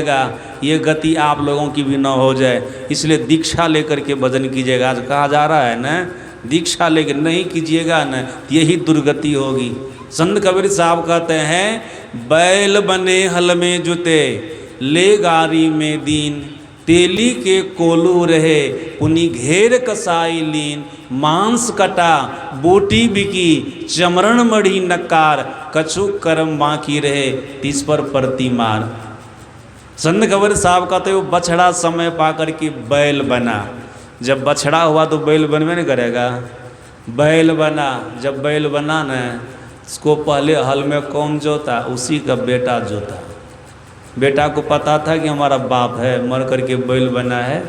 ये गति आप लोगों की भी न हो जाए, इसलिए दीक्षा लेकर के भजन कीजिएगा। आज कहा जा रहा है ना, दीक्षा लेकर नहीं कीजिएगा न, यही दुर्गति होगी। संत कबीर साहब कहते हैं, बैल बने हल में जुते, ले गारी में दीन, तेली के कोलू रहे, पुनि घेर कसाई लीन, मांस कटा बोटी बिकी, चमरण मढ़ी नकार, कछु कर्म बाकी रहे, तिस पर परती मार। संत कबीर साहब कहते हो, बछड़ा समय पा कर के बैल बना। जब बछड़ा हुआ तो बैल बनवे नहीं करेगा, बैल बना। जब बैल बना न, उसको पहले हल में कौन जोता, उसी का बेटा जोता। बेटा को पता था कि हमारा बाप है, मर करके बैल बना है।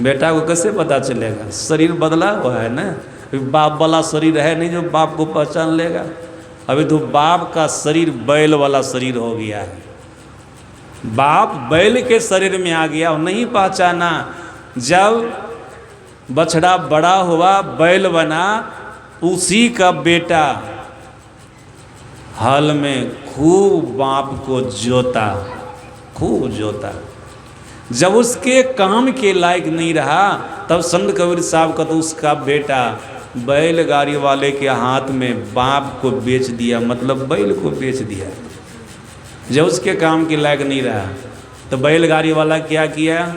बेटा को कैसे पता चलेगा, शरीर बदला हुआ है ना, बाप वाला शरीर है नहीं जो बाप को पहचान लेगा। अभी तो बाप का शरीर बैल वाला शरीर हो गया है, बाप बैल के शरीर में आ गया और नहीं पहचाना। जब बछड़ा बड़ा हुआ, बैल बना, उसी का बेटा हल में खूब बाप को जोता, खूब जोता। जब उसके काम के लायक नहीं रहा, तब संत कबीर साहब का तो उसका बेटा बैलगाड़ी वाले के हाथ में बाप को बेच दिया, मतलब बैल को बेच दिया। जब उसके काम के लायक नहीं रहा, तो बैलगाड़ी वाला क्या किया,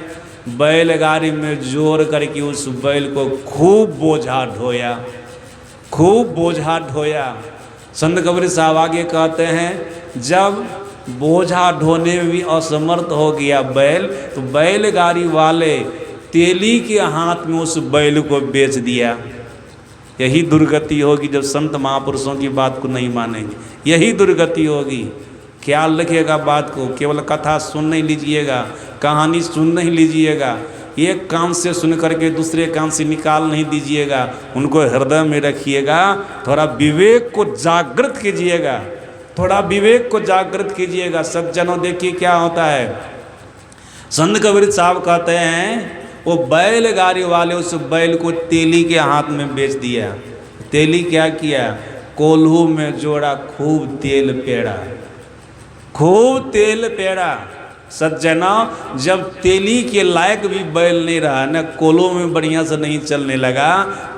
बैलगाड़ी में जोर करके उस बैल को खूब बोझा ढोया, खूब बोझा ढोया। संत कबीर साहब आगे कहते हैं, जब बोझा ढोने में भी असमर्थ हो गया बैल, तो बैलगाड़ी वाले तेली के हाथ में उस बैल को बेच दिया। यही दुर्गति होगी जब संत महापुरुषों की बात को नहीं मानेंगे, यही दुर्गति होगी। ख्याल रखिएगा बात को, केवल कथा सुन नहीं लीजिएगा, कहानी सुन नहीं लीजिएगा, एक कान से सुन करके दूसरे कान से निकाल नहीं दीजिएगा, उनको हृदय में रखिएगा। थोड़ा विवेक को जागृत कीजिएगा, थोड़ा विवेक को जागृत कीजिएगा। सज्जनों देखिए क्या होता है, संत कबीर साहब कहते हैं, वो बैलगाड़ी वाले उस बैल को तेली के हाथ में बेच दिया। तेली क्या किया, कोल्हू में जोड़ा, खूब तेल पेड़ा, खूब तेल पेड़ा। सज्जना, जब तेली के लायक भी बैल नहीं रहा न, कोलों में बढ़िया से नहीं चलने लगा,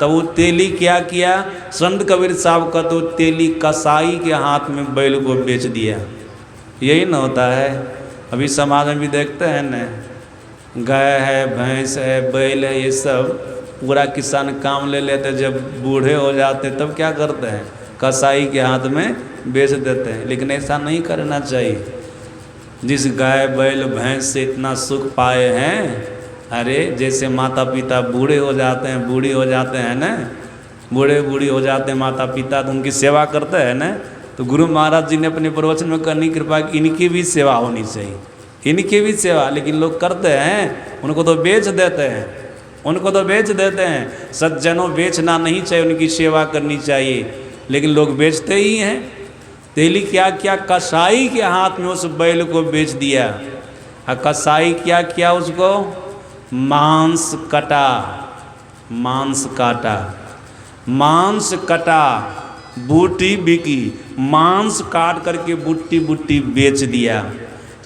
तब वो तेली क्या किया, संत कबीर साहब का तो तेली कसाई के हाथ में बैल को बेच दिया। यही न होता है, अभी समाज में भी देखते हैं न, गाय है, भैंस है, बैल है, ये सब पूरा किसान काम ले लेते, जब बूढ़े हो जाते तब क्या करते हैं, कसाई के हाथ में बेच देते हैं। लेकिन ऐसा नहीं करना चाहिए। जिस गाय बैल भैंस से इतना सुख पाए हैं, अरे जैसे माता पिता बूढ़े हो जाते हैं, बूढ़ी हो जाते हैं ना, बूढ़े बूढ़ी हो जाते हैं माता पिता, तो उनकी सेवा करते हैं ना, तो गुरु महाराज जी ने अपने प्रवचन में करनी कृपा कि इनकी भी सेवा होनी चाहिए, इनकी भी सेवा। लेकिन लोग करते हैं, उनको तो बेच देते हैं, उनको तो बेच देते हैं। सज्जनों, बेचना नहीं चाहिए, उनकी सेवा करनी चाहिए, लेकिन लोग बेचते ही हैं। तेली क्या किया, कसाई के हाथ में उस बैल को बेच दिया। और कसाई क्या किया, उसको मांस कटा, मांस काटा, मांस कटा, बूटी बिकी, मांस काट करके बुट्टी बुट्टी बेच दिया।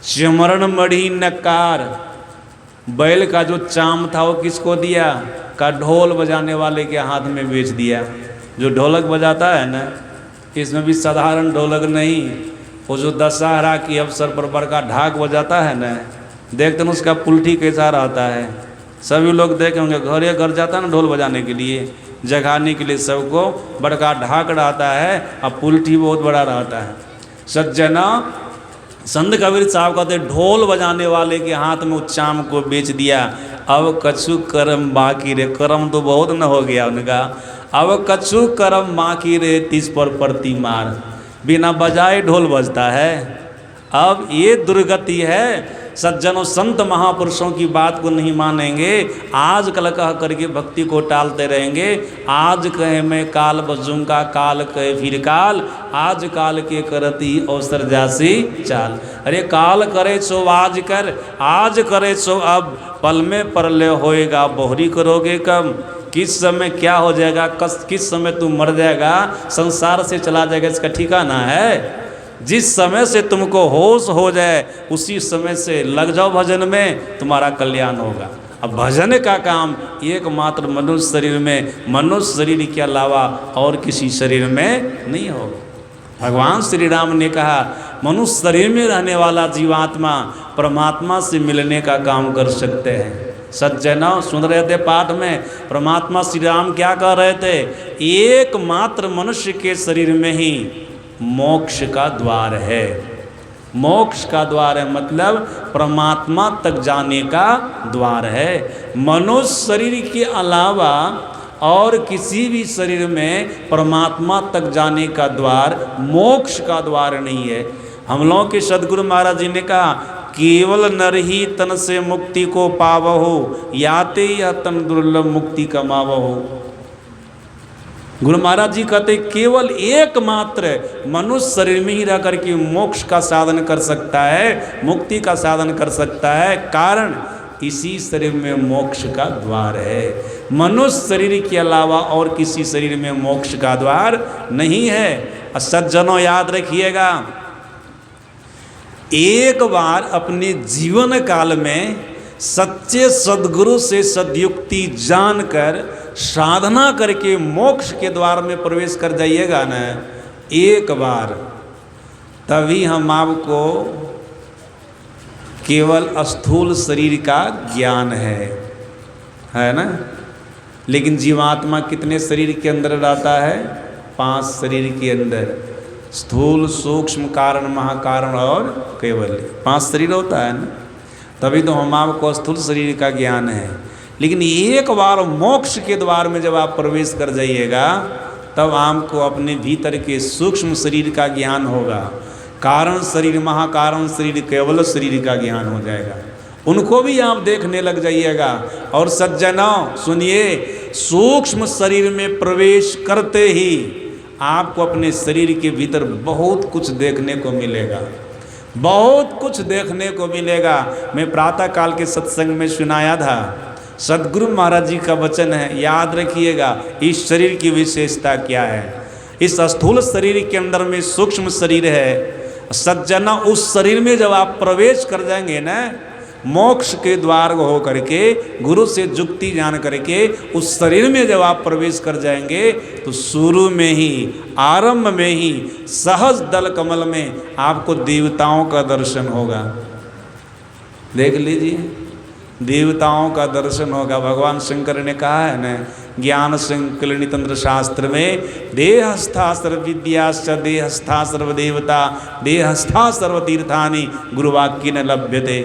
चमरण मढ़ी नकार, बैल का जो चाम था वो किसको दिया, का ढोल बजाने वाले के हाथ में बेच दिया। जो ढोलक बजाता है ना, इसमें भी साधारण ढोलक नहीं, वो जो दशहरा के अवसर पर बड़का ढाक बजाता है ना, देखते हैं उसका पुलठी कैसा रहता है। सभी लोग देखे होंगे, घरे घर जाता है ना ढोल बजाने के लिए, जगाने के लिए सबको बड़का ढाक रहता है और पुलठी बहुत बड़ा रहता है। सज्जना, संत कबीर साहब कहते ढोल बजाने वाले के हाथ में चाम को बेच दिया। अब कछु कर्म बाकी रे, कर्म तो बहुत न हो गया उनका, अब कछु कर्म बाकी रे, तिस पर परती मार। बिना बजाए ढोल बजता है। अब ये दुर्गति है। सज्जनों, संत महापुरुषों की बात को नहीं मानेंगे, आज कल कह करके भक्ति को टालते रहेंगे। आज कहे मैं काल बजूंगा, काल कहे फिर काल, आज काल के करती अवसर जासी चाल। अरे काल करे सो आज कर, आज करे सो अब, पल में परलय होएगा, बोहरी करोगे कब। किस समय क्या हो जाएगा, किस समय तू मर जाएगा, संसार से चला जाएगा, इसका ठिकाना है। जिस समय से तुमको होश हो जाए उसी समय से लग जाओ भजन में, तुम्हारा कल्याण होगा। अब भजन का काम एकमात्र मनुष्य शरीर में, मनुष्य शरीर के अलावा और किसी शरीर में नहीं होगा। भगवान श्री राम ने कहा मनुष्य शरीर में रहने वाला जीवात्मा परमात्मा से मिलने का काम कर सकते हैं। सज्जनों सुन रहे थे पाठ में, परमात्मा श्री राम क्या कह रहे थे, एकमात्र मनुष्य के शरीर में ही मोक्ष का द्वार है। मोक्ष का द्वार है मतलब परमात्मा तक जाने का द्वार है। मनुष्य शरीर के अलावा और किसी भी शरीर में परमात्मा तक जाने का द्वार, मोक्ष का द्वार नहीं है। हम लोगों के सदगुरु महाराज जी ने कहा केवल नर ही तन से मुक्ति को पावहो, याते यह तन दुर्लभ मुक्ति कमावहो। गुरु महाराज जी कहते केवल एकमात्र मनुष्य शरीर में ही रह करके मोक्ष का साधन कर सकता है, मुक्ति का साधन कर सकता है। कारण इसी शरीर में मोक्ष का द्वार है। मनुष्य शरीर के अलावा और किसी शरीर में मोक्ष का द्वार नहीं है। सज्जनों याद रखिएगा, एक बार अपने जीवन काल में सच्चे सद्गुरु से सद्युक्ति जानकर साधना करके मोक्ष के द्वार में प्रवेश कर जाइएगा ना एक बार, तभी हम आपको केवल स्थूल शरीर का ज्ञान है ना। लेकिन जीवात्मा कितने शरीर के अंदर रहता है? 5 शरीर के अंदर, स्थूल सूक्ष्म कारण महाकारण और कैवल्य, 5 शरीर होता है ना। तभी तो हम आपको स्थूल शरीर का ज्ञान है। लेकिन एक बार मोक्ष के द्वार में जब आप प्रवेश कर जाइएगा तब आपको अपने भीतर के सूक्ष्म शरीर का ज्ञान होगा। कारण शरीर महाकारण शरीर कैवल्य शरीर का ज्ञान हो जाएगा, उनको भी आप देखने लग जाइएगा। और सज्जनों सुनिए, सूक्ष्म शरीर में प्रवेश करते ही आपको अपने शरीर के भीतर बहुत कुछ देखने को मिलेगा, बहुत कुछ देखने को मिलेगा। मैं प्रातः काल के सत्संग में सुनाया था, सदगुरु महाराज जी का वचन है, याद रखिएगा। इस शरीर की विशेषता क्या है? इस स्थूल शरीर के अंदर में सूक्ष्म शरीर है। सज्जना उस शरीर में जब आप प्रवेश कर जाएंगे ना, मोक्ष के द्वार हो करके गुरु से जुक्ति जान करके उस शरीर में जब आप प्रवेश कर जाएंगे तो शुरू में ही, आरंभ में ही सहज दल कमल में आपको देवताओं का दर्शन होगा। देख लीजिए, देवताओं का दर्शन होगा। भगवान शंकर ने कहा है न, ज्ञान संकलनी तंत्र शास्त्र में, देहस्था सर्व विद्याश्च देहस्था सर्व देवता देहस्था सर्व तीर्थानि गुरुवाक्य न लभ्यते।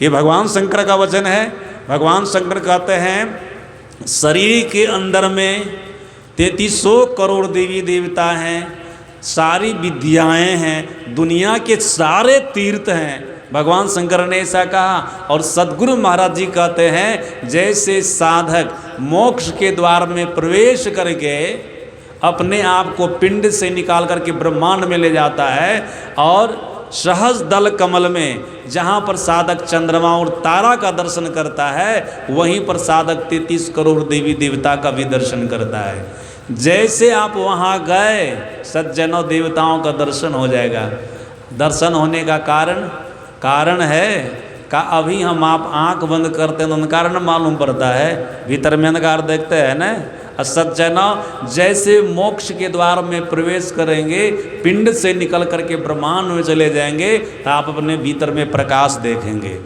ये भगवान शंकर का वचन है। भगवान शंकर कहते हैं शरीर के अंदर में 3300 करोड़ देवी देवता हैं, सारी विद्याएं हैं, दुनिया के सारे तीर्थ हैं। भगवान शंकर ने ऐसा कहा। और सद्गुरु महाराज जी कहते हैं जैसे साधक मोक्ष के द्वार में प्रवेश करके अपने आप को पिंड से निकाल करके ब्रह्मांड में ले जाता है, और सहज दल कमल में जहाँ पर साधक चंद्रमा और तारा का दर्शन करता है, वहीं पर साधक 33 करोड़ देवी देवता का भी दर्शन करता है। जैसे आप वहाँ गए, सज्जनों देवताओं का दर्शन हो जाएगा। दर्शन होने का कारण है का अभी हम आप आंख बंद करते हैं तो अंधकार न मालूम पड़ता है, भीतर में अंधकार देखते हैं ना। सज्जनों जैसे मोक्ष के द्वार में प्रवेश करेंगे, पिंड से निकल करके ब्रह्मांड में चले जाएंगे तो आप अपने भीतर में प्रकाश देखेंगे,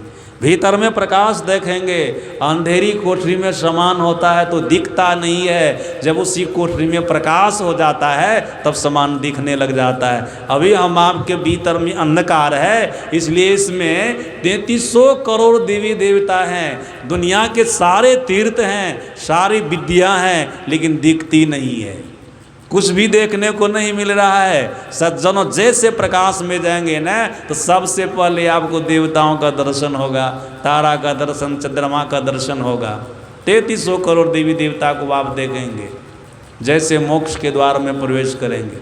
भीतर में प्रकाश देखेंगे। अंधेरी कोठरी में सामान होता है तो दिखता नहीं है, जब उसी कोठरी में प्रकाश हो जाता है तब सामान दिखने लग जाता है। अभी हम आपके भीतर में अंधकार है, इसलिए इसमें 3300 करोड़ देवी देवता हैं, दुनिया के सारे तीर्थ हैं, सारी विद्या हैं, लेकिन दिखती नहीं है, कुछ भी देखने को नहीं मिल रहा है। सज्जनों जैसे प्रकाश में जाएंगे ना तो सबसे पहले आपको देवताओं का दर्शन होगा, तारा का दर्शन, चंद्रमा का दर्शन होगा। 3300 करोड़ देवी देवता को आप देखेंगे जैसे मोक्ष के द्वार में प्रवेश करेंगे।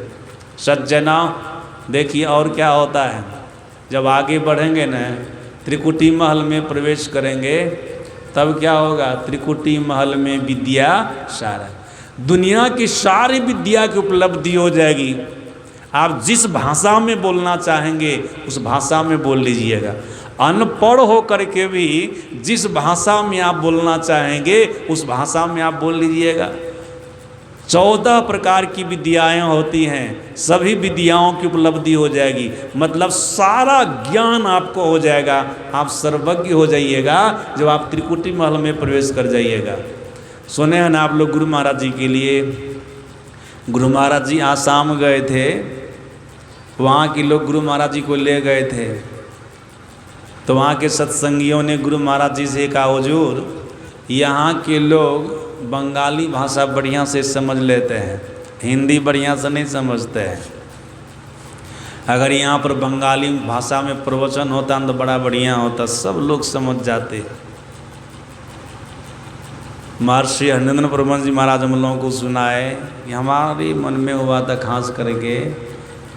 सज्जनों देखिए और क्या होता है, जब आगे बढ़ेंगे ना त्रिकुटी महल में प्रवेश करेंगे तब क्या होगा, त्रिकुटी महल में विद्या सारा, दुनिया की सारी विद्या की उपलब्धि हो जाएगी। आप जिस भाषा में बोलना चाहेंगे उस भाषा में बोल लीजिएगा। अनपढ़ हो करके भी जिस भाषा में आप बोलना चाहेंगे उस भाषा में आप बोल लीजिएगा। 14 प्रकार की विद्याएं होती हैं, सभी विद्याओं की उपलब्धि हो जाएगी, मतलब सारा ज्ञान आपको हो जाएगा, आप सर्वज्ञ हो जाइएगा जब आप त्रिकुटी महल में प्रवेश कर जाइएगा। सुने हैं ना आप लोग गुरु महाराज जी के लिए, गुरु महाराज जी आसाम गए थे, वहाँ के लोग गुरु महाराज जी को ले गए थे, तो वहाँ के सत्संगियों ने गुरु महाराज जी से कहा, हुजूर यहाँ के लोग बंगाली भाषा बढ़िया से समझ लेते हैं, हिंदी बढ़िया से नहीं समझते हैं। अगर यहाँ पर बंगाली भाषा में प्रवचन होता तो बड़ा बढ़िया होता, सब लोग समझ जाते। महर्षि हरिनंदन परमहंस जी महाराज हम लोगों को सुनाए कि हमारे मन में हुआ था खास करके,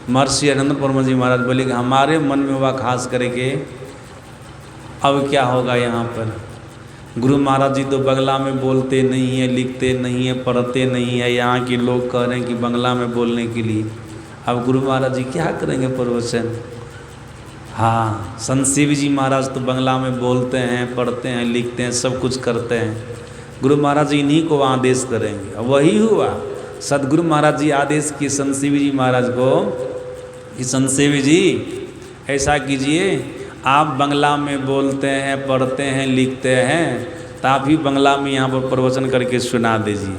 महर्षि हरिनंदन परमहंस जी महाराज बोले कि हमारे मन में हुआ खास करके अब क्या होगा यहाँ पर। गुरु महाराज जी तो बंगला में बोलते नहीं है, लिखते नहीं है, पढ़ते नहीं है, यहाँ के लोग कह रहे हैं कि बंगला में बोलने के लिए, अब गुरु महाराज जी क्या करेंगे प्रवचन। हाँ, संत शिव जी महाराज तो बंगला में बोलते हैं, पढ़ते हैं, लिखते हैं, सब कुछ करते हैं। गुरु महाराज जी इन्हीं को आदेश करेंगे। अब वही हुआ, सदगुरु महाराज जी आदेश किए संत शिव जी महाराज को कि संत शिव जी ऐसा कीजिए, आप बंगला में बोलते हैं, पढ़ते हैं, लिखते हैं, तो आप ही बंगला में यहाँ पर प्रवचन करके सुना दीजिए।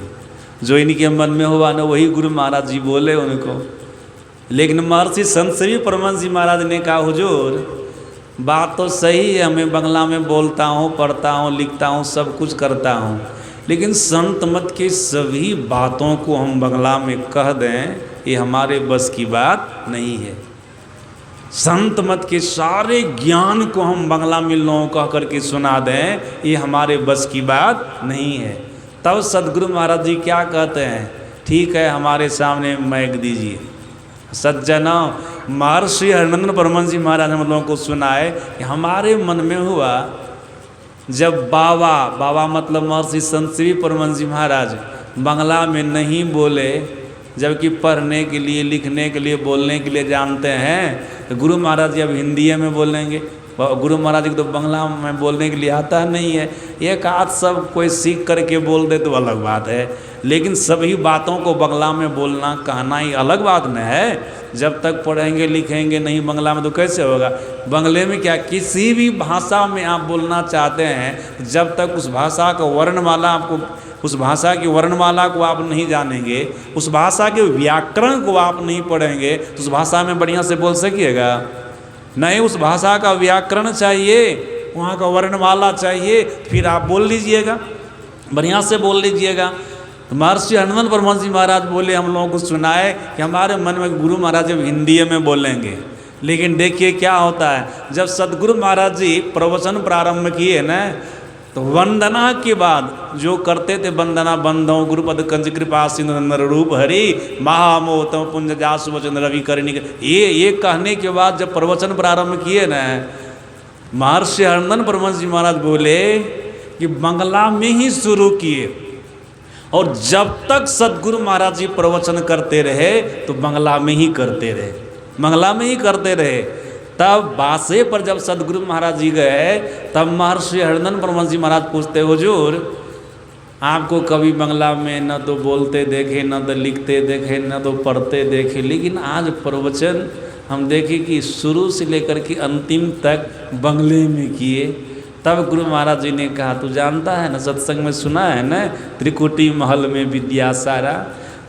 जो इनके मन में हुआ ना वही गुरु महाराज जी बोले उनको। लेकिन महर्षि संत शिव परमहंस जी महाराज ने कहा, हुजूर बात तो सही है, मैं बंगला में बोलता हूँ, पढ़ता हूँ, लिखता हूँ, सब कुछ करता हूँ, लेकिन संत मत के सभी बातों को हम बंगला में कह दें ये हमारे बस की बात नहीं है। संत मत के सारे ज्ञान को हम बंगला में लोगों कह करके सुना दें ये हमारे बस की बात नहीं है। तब सदगुरु महाराज जी क्या कहते हैं, ठीक है हमारे सामने मैक दीजिए। सज्जनों, महर्षि हरिनंदन परमहंस जी महाराज हम लोगों को सुनाए कि हमारे मन में हुआ जब बाबा मतलब महर्षि संत शिव परमहंस जी महाराज बंगला में नहीं बोले, जबकि पढ़ने के लिए, लिखने के लिए, बोलने के लिए जानते हैं, तो गुरु महाराज जी अब हिंदी में बोलेंगे। गुरु महाराज जी को तो बंगला में बोलने के लिए आता नहीं है। एक आध सब कोई सीख करके बोल दे तो अलग बात है, लेकिन सभी बातों को बंगला में बोलना कहना ही अलग बात न है। जब तक पढ़ेंगे लिखेंगे नहीं बंगला में तो कैसे होगा। बंगले में क्या, किसी भी भाषा में आप बोलना चाहते हैं, जब तक उस भाषा का वर्णमाला आपको, उस भाषा की वर्णमाला को आप नहीं जानेंगे, उस भाषा के व्याकरण को आप नहीं पढ़ेंगे, तो उस भाषा में बढ़िया से बोल सकिएगा नहीं। उस भाषा का व्याकरण चाहिए, वहाँ का वर्णमाला चाहिए, फिर आप बोल लीजिएगा, बढ़िया से बोल लीजिएगा। तो महर्षि हरिनंदन परमहंस जी महाराज बोले, हम लोगों को सुनाए कि हमारे मन में गुरु महाराज जब हिंदी में बोलेंगे, लेकिन देखिए क्या होता है, जब सदगुरु महाराज जी प्रवचन प्रारंभ किए न, तो वंदना के बाद जो करते थे, वंदना बंधो गुरुपद कंज कृपा सिंधु नर रूप हरि महामोहतम पुंज जासु वचन रवि करणी, ये कहने के बाद जब प्रवचन प्रारंभ किए न, महर्षि हरिनंदन परमहंस जी महाराज बोले कि बंगला में ही शुरू किए, और जब तक सदगुरु महाराज जी प्रवचन करते रहे तो बंगला में ही करते रहे, बंगला में ही करते रहे। तब बासे पर जब सदगुरु महाराज जी गए, तब महर्षि हरिनंदन परमहंस जी महाराज पूछते, हुजूर आपको कभी बंगला में न तो बोलते देखे, न तो लिखते देखे, न तो पढ़ते देखे, लेकिन आज प्रवचन हम देखे कि शुरू से लेकर के अंतिम तक बंगले में किए। तब गुरु महाराज जी ने कहा, तू जानता है ना, सत्संग में सुना है ना, त्रिकुटी महल में विद्या सारा।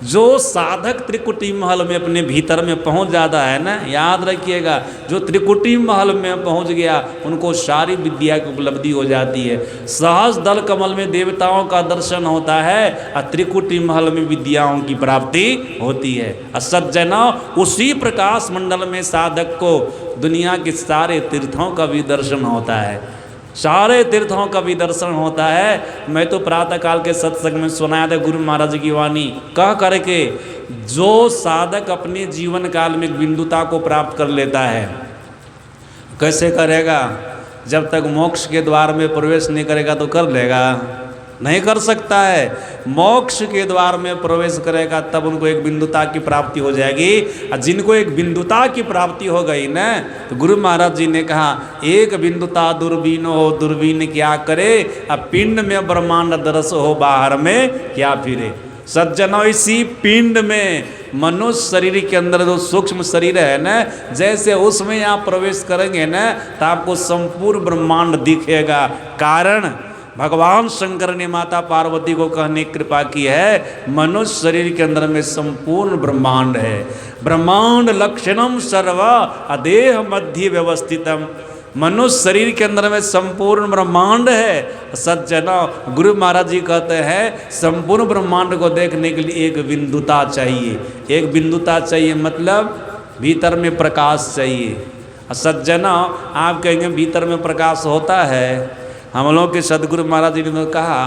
जो साधक त्रिकुटी महल में अपने भीतर में पहुंच जाता है ना, याद रखिएगा, जो त्रिकुटी महल में पहुंच गया उनको सारी विद्या की उपलब्धि हो जाती है। सहज दल कमल में देवताओं का दर्शन होता है और त्रिकुटी महल में विद्याओं की प्राप्ति होती है। सज्जनों, उसी प्रकाश मंडल में साधक को दुनिया के सारे तीर्थों का भी दर्शन होता है, सारे तीर्थों का भी दर्शन होता है। मैं तो प्रातःकाल के सत्संग में सुनाया था गुरु महाराज की वाणी कह करके, जो साधक अपने जीवन काल में बिंदुता को प्राप्त कर लेता है, कैसे करेगा, जब तक मोक्ष के द्वार में प्रवेश नहीं करेगा तो कर लेगा, नहीं कर सकता है। मोक्ष के द्वार में प्रवेश करेगा तब उनको एक बिंदुता की प्राप्ति हो जाएगी। और जिनको एक बिंदुता की प्राप्ति हो गई ना, तो गुरु महाराज जी ने कहा एक बिंदुता दूरबीन हो, दूरबीन क्या करे, अब पिंड में ब्रह्मांड दरस हो, बाहर में क्या फिरे। सज्जनों, इसी पिंड में मनुष्य शरीर के अंदर जो सूक्ष्म शरीर है ना, जैसे उसमें आप प्रवेश करेंगे ना तो आपको संपूर्ण ब्रह्मांड दिखेगा। कारण भगवान शंकर ने माता पार्वती को कहने की कृपा की है, मनुष्य शरीर के अंदर में संपूर्ण ब्रह्मांड है। ब्रह्मांड लक्षणम सर्व अदेह मध्य व्यवस्थितम। मनुष्य शरीर के अंदर में संपूर्ण ब्रह्मांड है। सज्जनों, गुरु महाराज जी कहते हैं संपूर्ण ब्रह्मांड को देखने के लिए एक बिंदुता चाहिए। एक बिंदुता चाहिए मतलब भीतर में प्रकाश चाहिए। सज्जनों, आप कहेंगे भीतर में प्रकाश होता है। हम लोग के सदगुरु महाराज जी ने कहा,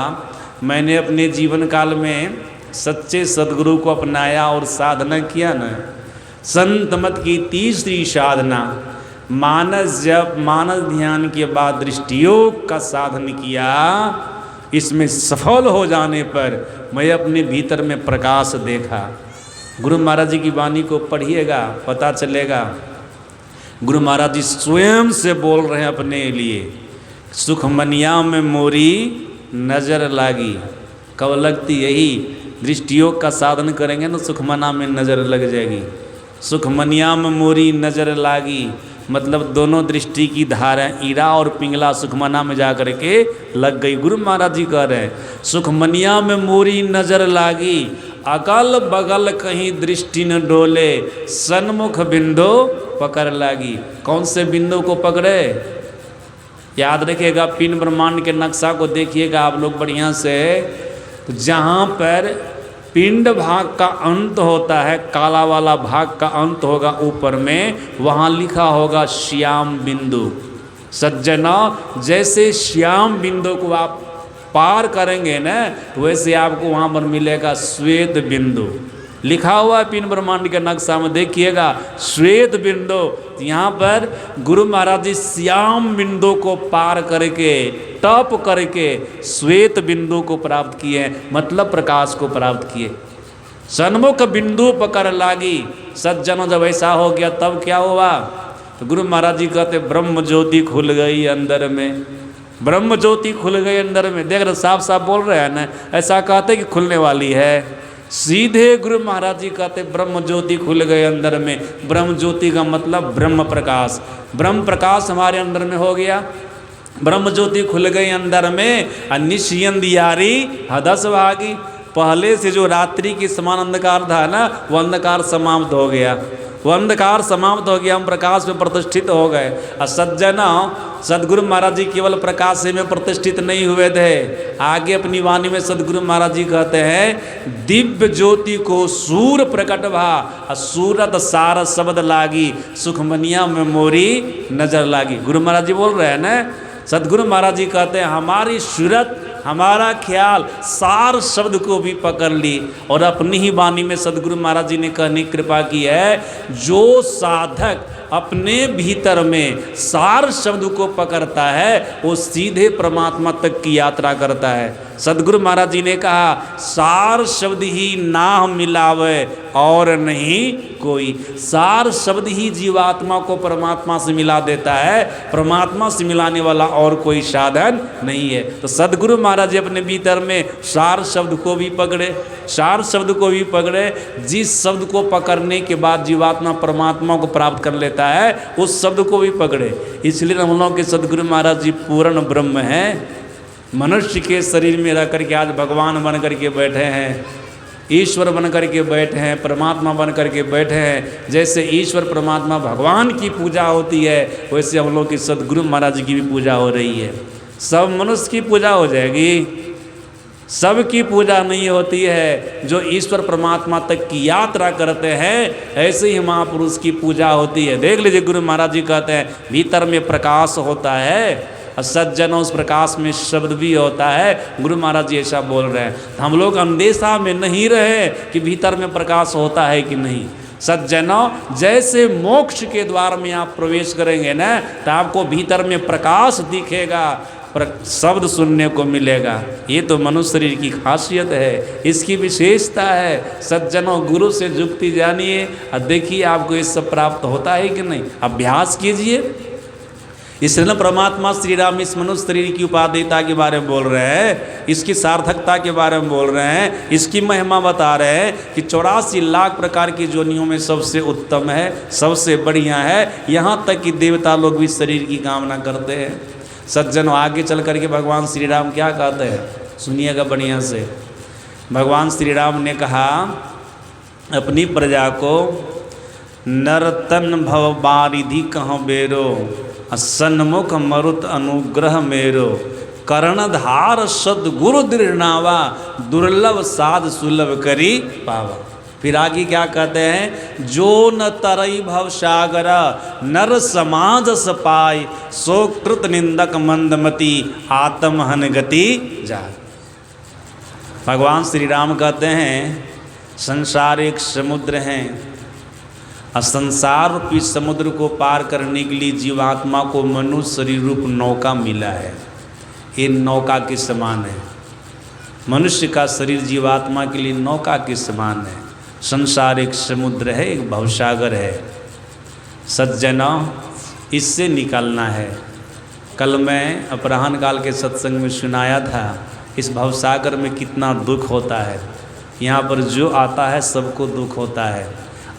मैंने अपने जीवन काल में सच्चे सदगुरु को अपनाया और साधना किया ना, संत मत की तीसरी साधना मानस जप, मानस ध्यान के बाद दृष्टियोग का साधन किया। इसमें सफल हो जाने पर मैं अपने भीतर में प्रकाश देखा। गुरु महाराज जी की वाणी को पढ़िएगा, पता चलेगा। गुरु महाराज जी स्वयं से बोल रहे हैं अपने लिए। सुखमनिया में मोरी नज़र लागी। कब लगती? यही दृष्टियोग का साधन करेंगे ना, सुखमना में नज़र लग जाएगी। सुखमनिया में मोरी नज़र लागी मतलब दोनों दृष्टि की धारा ईरा और पिंगला सुखमना में जा कर के लग गई। गुरु महाराज जी कह रहे हैं सुखमनिया में मोरी नज़र लागी, अगल बगल कहीं दृष्टि न डोले, सन्मुख बिंदु पकड़ लागी। कौन से बिंदु को पकड़े? याद रखिएगा, पिंड ब्रह्मांड के नक्शा को देखिएगा आप लोग बढ़िया से। तो जहाँ पर पिंड भाग का अंत होता है, काला वाला भाग का अंत होगा ऊपर में, वहाँ लिखा होगा श्याम बिंदु। सज्जनों, जैसे श्याम बिंदु को आप पार करेंगे ना, तो वैसे आपको वहाँ पर मिलेगा श्वेत बिंदु। लिखा हुआ है पिंड ब्रह्मांड के नक्शा में, देखिएगा श्वेत बिंदु। यहाँ पर गुरु महाराज जी श्याम बिंदु को पार करके, टप करके श्वेत बिंदु को प्राप्त किए, मतलब प्रकाश को प्राप्त किए। सन्मुख बिंदु पकड़ लागी। सज्जनों, जब ऐसा हो गया तब क्या हुआ? तो गुरु महाराज जी कहते ब्रह्म ज्योति खुल गई अंदर में। ब्रह्म ज्योति खुल गई अंदर में। देख रहे, साफ साफ बोल रहे हैं ना, ऐसा कहते कि खुलने वाली है। सीधे गुरु महाराज जी कहते ब्रह्म ज्योति खुल गए अंदर में। ब्रह्म ज्योति का मतलब ब्रह्म प्रकाश। ब्रह्म प्रकाश हमारे अंदर में हो गया। ब्रह्म ज्योति खुल गई अंदर में। निश्यंदियारी हदस भागी। पहले से जो रात्रि के समान अंधकार था ना, वो अंधकार समाप्त हो गया। वो अंधकार समाप्त हो गया, हम प्रकाश में प्रतिष्ठित हो गए। और सज्जनों, सदगुरु महाराज जी केवल प्रकाश में प्रतिष्ठित नहीं हुए थे। आगे अपनी वाणी में सदगुरु महाराज जी कहते हैं दिव्य ज्योति को सूर प्रकट भा, सूरत सार शब्द लागी, सुखमनिया में मोरी नजर लागी। गुरु महाराज जी बोल रहे हैं ना, सदगुरु महाराज जी कहते हैं हमारी सूरत, हमारा ख्याल सार शब्द को भी पकड़ ली। और अपनी ही वाणी में सदगुरु महाराज जी ने कहने की कृपा की है, जो साधक अपने भीतर में सार शब्द को पकड़ता है वो सीधे परमात्मा तक की यात्रा करता है। सदगुरु महाराज जी ने कहा सार शब्द ही नाह मिलावे और नहीं कोई। सार शब्द ही जीवात्मा को परमात्मा से मिला देता है, परमात्मा से मिलाने वाला और कोई साधन नहीं है। तो सदगुरु महाराज जी अपने भीतर में सार शब्द को भी पकड़े, सार शब्द को भी पकड़े। जिस शब्द को पकड़ने के बाद जीवात्मा परमात्मा को प्राप्त कर लेता है, उस शब्द को भी पकड़े। इसलिए हम लोग के सदगुरु महाराज जी पूर्ण ब्रह्म हैं। मनुष्य के शरीर में रह करके आज भगवान बन करके बैठे हैं, ईश्वर बन करके बैठे हैं, परमात्मा बन करके बैठे हैं। जैसे ईश्वर परमात्मा भगवान की पूजा होती है, वैसे हम लोग की सदगुरु महाराज की भी पूजा हो रही है। सब मनुष्य की पूजा हो जाएगी, सबकी पूजा नहीं होती है। जो ईश्वर परमात्मा तक की यात्रा करते हैं, ऐसे ही महापुरुष की पूजा होती है। देख लीजिए, गुरु महाराज जी कहते हैं भीतर में प्रकाश होता है, सज्जनों उस प्रकाश में शब्द भी होता है। गुरु महाराज जी ऐसा बोल रहे हैं। हम लोग अंदेशा में नहीं रहे कि भीतर में प्रकाश होता है कि नहीं। सज्जनों, जैसे मोक्ष के द्वार में आप प्रवेश करेंगे ना, तो आपको भीतर में प्रकाश दिखेगा। पर शब्द सुनने को मिलेगा। ये तो मनुष्य शरीर की खासियत है, इसकी विशेषता है। सज्जनों, गुरु से जुक्ति जानिए और देखिए आपको ये सब प्राप्त होता है कि नहीं। अभ्यास कीजिए। इसलिए परमात्मा श्री राम इस मनुष्य शरीर की उपादेयता के बारे में बोल रहे हैं, इसकी सार्थकता के बारे में बोल रहे हैं, इसकी महिमा बता रहे हैं कि 84 लाख प्रकार की योनियों में सबसे उत्तम है, सबसे बढ़िया है। यहाँ तक कि देवता लोग भी शरीर की कामना करते हैं। सज्जनों, आगे चल करके भगवान श्री राम क्या कहते हैं, सुनिएगा बढ़िया से। भगवान श्री राम ने कहा अपनी प्रजा को, नरतन भव बारिधि कहाँ बेरो, सन्मुख मरुत अनुग्रह मेरो, कर्णधार सदगुरु दृढ़नावा, दुर्लभ साध सुलभ करी पावा। फिर आगे क्या कहते हैं, जो न तरई भव सागर, नर समाज सपाय, सो कृत निंदक मंदमती, आत्महन गति जाय। भगवान श्री राम कहते हैं संसार एक समुद्र है, संसार रूपी समुद्र को पार करने के लिए जीवात्मा को मनुष्य शरीर रूप नौका मिला है। ये नौका के समान है। मनुष्य का शरीर जीवात्मा के लिए नौका के समान है। संसार एक समुद्र है, एक भवसागर है। सज्जनों, इससे निकलना है। कल मैं अपराह्न काल के सत्संग में सुनाया था इस भवसागर में कितना दुख होता है। यहाँ पर जो आता है सबको दुख होता है।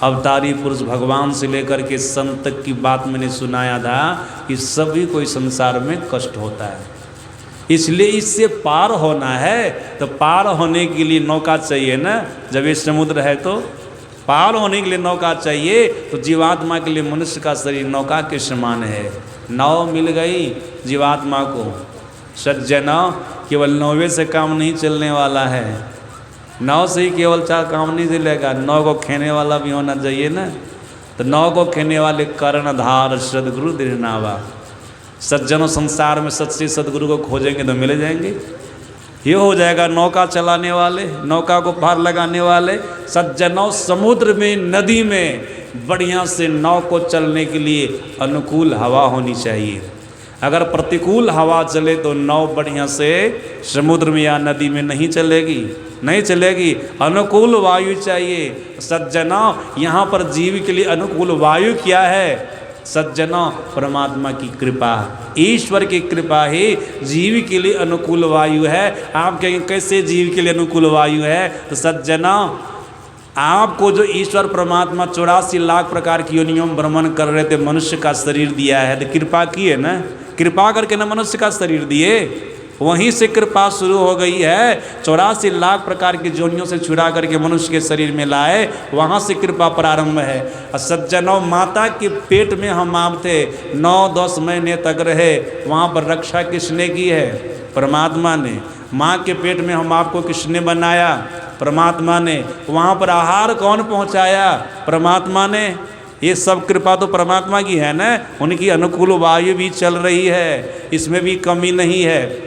अवतारी पुरुष भगवान से लेकर के संत तक की बात मैंने सुनाया था कि सभी को इस संसार में कष्ट होता है। इसलिए इससे पार होना है तो पार होने के लिए नौका चाहिए ना। जब ये समुद्र है तो पार होने के लिए नौका चाहिए। तो जीवात्मा के लिए मनुष्य का शरीर नौका के समान है। नाव मिल गई जीवात्मा को। सज्जनों, केवल नौवे से काम नहीं चलने वाला है। नाव से ही केवल चार काम नहीं चलेगा, नाव को खेने वाला भी होना चाहिए ना। तो नाव को खेने वाले कर्णधार सदगुरु दृढ़नावा। सज्जनों, संसार में सच्चे सदगुरु को खोजेंगे तो मिल जाएंगे। ये हो जाएगा नौका चलाने वाले, नौका को पार लगाने वाले। सज्जनों, समुद्र में, नदी में बढ़िया से नाव को चलने के लिए अनुकूल हवा होनी चाहिए। अगर प्रतिकूल हवा चले तो नाव बढ़िया से समुद्र में या नदी में नहीं चलेगी, नहीं चलेगी। अनुकूल वायु चाहिए। सज्जनों, यहाँ पर जीव के लिए अनुकूल वायु क्या है? सज्जनों, परमात्मा की कृपा, ईश्वर की कृपा ही जीव के लिए अनुकूल वायु है। आप कहेंगे कैसे जीव के लिए अनुकूल वायु है? तो सज्जनों, आपको जो ईश्वर परमात्मा 84 लाख प्रकार की योनियों में भ्रमण कर रहे थे, मनुष्य का शरीर दिया है तो कृपा की है ना। कृपा करके ना मनुष्य का शरीर दिए, वहीं से कृपा शुरू हो गई है। 84 लाख प्रकार की योनियों से छुड़ा करके मनुष्य के शरीर में लाए, वहाँ से कृपा प्रारंभ है। और सज्जनों, माता के पेट में हम आप थे, 9-10 महीने तक रहे, वहाँ पर रक्षा किसने की है? परमात्मा ने। माँ के पेट में हम आपको किसने बनाया? परमात्मा ने। वहाँ पर आहार कौन पहुँचाया? परमात्मा ने। ये सब कृपा तो परमात्मा की है ना। उनकी अनुकूल वायु भी चल रही है, इसमें भी कमी नहीं है,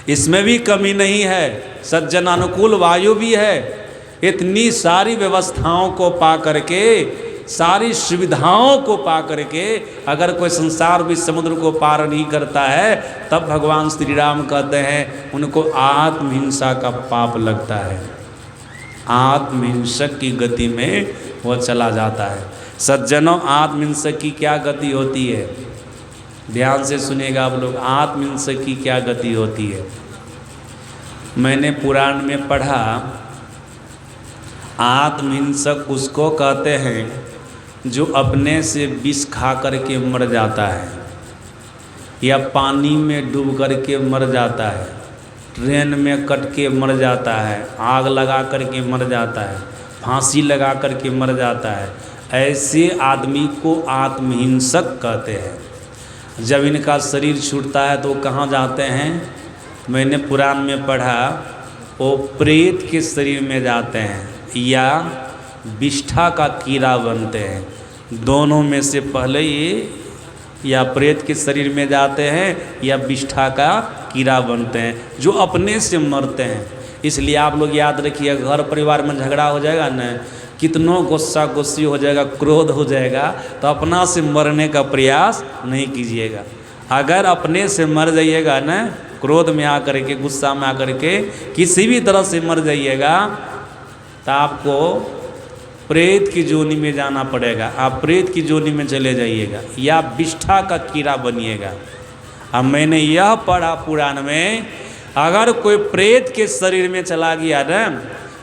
इसमें भी कमी नहीं है। सज्जन, अनुकूल वायु भी है। इतनी सारी व्यवस्थाओं को पा करके, सारी सुविधाओं को पा करके अगर कोई संसार भी समुद्र को पार नहीं करता है, तब भगवान श्री राम कहते हैं उनको आत्महिंसा का पाप लगता है। आत्महिंसक की गति में वो चला जाता है। सज्जनों, आत्महिंसक की क्या गति होती है? ध्यान से सुनिएगा आप लोग। आत्महिंसक की क्या गति होती है? मैंने पुराण में पढ़ा, आत्महिंसक उसको कहते हैं जो अपने से विष खा करके मर जाता है, या पानी में डूब करके मर जाता है, ट्रेन में कट के मर जाता है, आग लगा करके मर जाता है, फांसी लगा करके मर जाता है। ऐसे आदमी को आत्महिंसक कहते हैं। जब इनका शरीर छूटता है तो कहाँ जाते हैं? मैंने पुराण में पढ़ा, वो प्रेत के शरीर में जाते हैं या विष्ठा का कीड़ा बनते हैं। दोनों में से पहले ये या प्रेत के शरीर में जाते हैं या विष्ठा का कीड़ा बनते हैं, जो अपने से मरते हैं। इसलिए आप लोग याद रखिए, घर परिवार में झगड़ा हो जाएगा न, कितनों गुस्सा गुस्सी हो जाएगा, क्रोध हो जाएगा, तो अपना से मरने का प्रयास नहीं कीजिएगा। अगर अपने से मर जाइएगा ना, क्रोध में आकर के, गुस्सा में आकर के किसी भी तरह से मर जाइएगा, तो आपको प्रेत की जोनी में जाना पड़ेगा। आप प्रेत की जोनी में चले जाइएगा या विष्ठा का कीड़ा बनिएगा। अब मैंने यह पढ़ा पुराण में, अगर कोई प्रेत के शरीर में चला गया ना,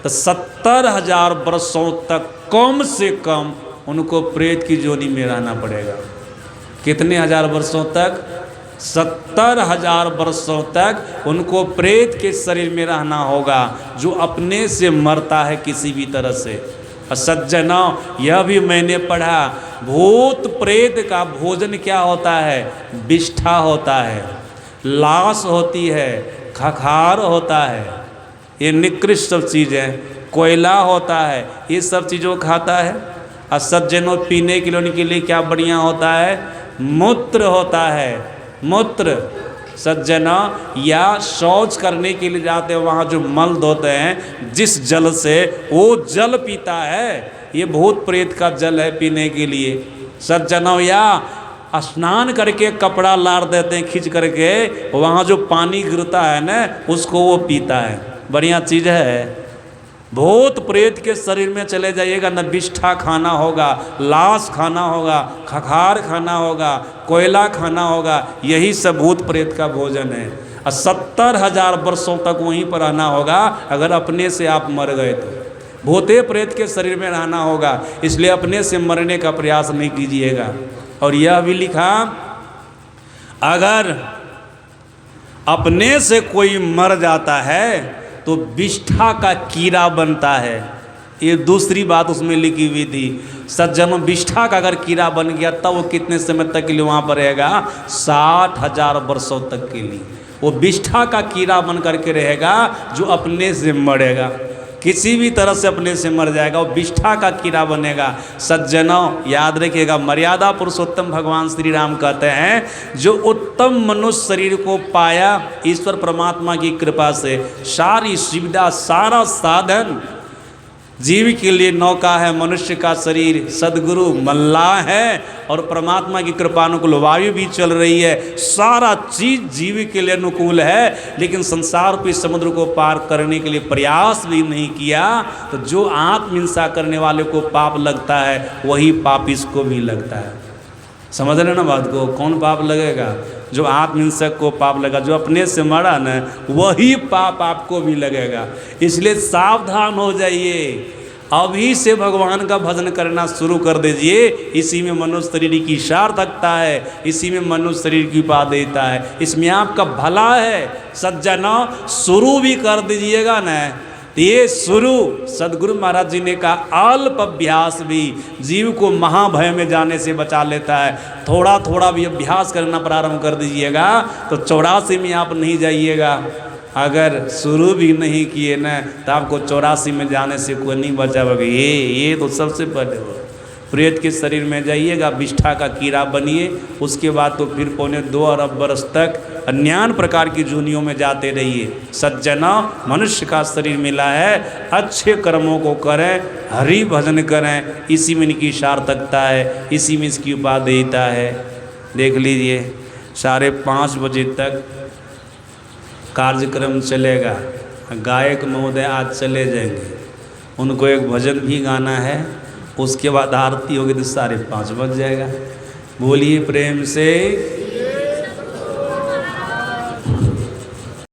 तो 70,000 वर्षों तक कम से कम उनको प्रेत की जोनी में रहना पड़ेगा। कितने हजार वर्षों तक? 70,000 वर्षों तक उनको प्रेत के शरीर में रहना होगा, जो अपने से मरता है किसी भी तरह से। सज्जनों, यह भी मैंने पढ़ा, भूत प्रेत का भोजन क्या होता है? विष्ठा होता है, लाश होती है, खखार होता है, ये निकृष्ट सब चीज़ें, कोयला होता है, ये सब चीज़ों खाता है। और सज्जनों, पीने के लिए क्या बढ़िया होता है? मूत्र होता है, मूत्र। सज्जना, या शौच करने के लिए जाते हैं, वहाँ जो मल धोते हैं जिस जल से, वो जल पीता है, ये भूत प्रेत का जल है पीने के लिए। सज्जनों, या स्नान करके कपड़ा लार देते हैं खींच करके, वहाँ जो पानी गिरता है ना, उसको वो पीता है। बढ़िया चीज़ है। भूत प्रेत के शरीर में चले जाइएगा न, विष्ठा खाना होगा, लाश खाना होगा, खखार खाना होगा, कोयला खाना होगा, यही सब भूत प्रेत का भोजन है। और 70,000 वर्षों तक वहीं पर रहना होगा। अगर अपने से आप मर गए तो भूते प्रेत के शरीर में रहना होगा, इसलिए अपने से मरने का प्रयास नहीं कीजिएगा। और यह भी लिखा, अगर अपने से कोई मर जाता है तो विष्ठा का कीड़ा बनता है। ये दूसरी बात उसमें लिखी हुई थी। सज्जनों, विष्ठा का अगर कीड़ा बन गया तब वो कितने समय तक के लिए वहाँ पर रहेगा? 60,000 वर्षों तक के लिए वो विष्ठा का कीड़ा बन करके रहेगा, जो अपने से मरेगा, किसी भी तरह से अपने से मर जाएगा, वो विष्ठा का कीड़ा बनेगा। सज्जनों, याद रखिएगा, मर्यादा पुरुषोत्तम भगवान श्री राम कहते हैं, जो उत्तम मनुष्य शरीर को पाया ईश्वर परमात्मा की कृपा से, सारी सुविधा, सारा साधन, जीव के लिए नौका है मनुष्य का शरीर, सदगुरु मल्लाह है, और परमात्मा की कृपानुकूल वायु भी चल रही है, सारा चीज जीव के लिए अनुकूल है। लेकिन संसार पे समुद्र को पार करने के लिए प्रयास भी नहीं किया, तो जो आत्महिंसा करने वाले को पाप लगता है, वही पाप इसको भी लगता है। समझ रहे ना बात को? कौन पाप लगेगा? जो आत्महिंसक को पाप लगा, जो अपने से मरा न, वही पाप आपको भी लगेगा। इसलिए सावधान हो जाइए, अभी से भगवान का भजन करना शुरू कर दीजिए। इसी में मनुष्य शरीर की सार्थकता है, इसी में मनुष्य शरीर की उपादेयता है, इसमें आपका भला है। सज्जना, शुरू भी कर दीजिएगा न, ये शुरू सदगुरु महाराज जी ने कहा, अल्प अभ्यास भी जीव को महाभय में जाने से बचा लेता है। थोड़ा थोड़ा भी अभ्यास करना प्रारंभ कर दीजिएगा तो 84 में आप नहीं जाइएगा। अगर शुरू भी नहीं किए ना, तो आपको 84 में जाने से कोई नहीं बचाओगे। ये तो सबसे पहले हो, प्रेत के शरीर में जाइएगा, विष्ठा का कीड़ा बनिए, उसके बाद तो फिर 2.25 अरब वर्ष तक अन्यान प्रकार की जूनियों में जाते रहिए। सज्जना, मनुष्य का शरीर मिला है, अच्छे कर्मों को करें, हरि भजन करें, इसी में इनकी सार्थकता है, इसी में इसकी उपादेयता है। देख लीजिए, 5:30 बजे तक कार्यक्रम चलेगा। गायक महोदय आज चले जाएंगे, उनको एक भजन भी गाना है, उसके बाद आरती होगी तो 5:30 बज जाएगा। बोलिए प्रेम से।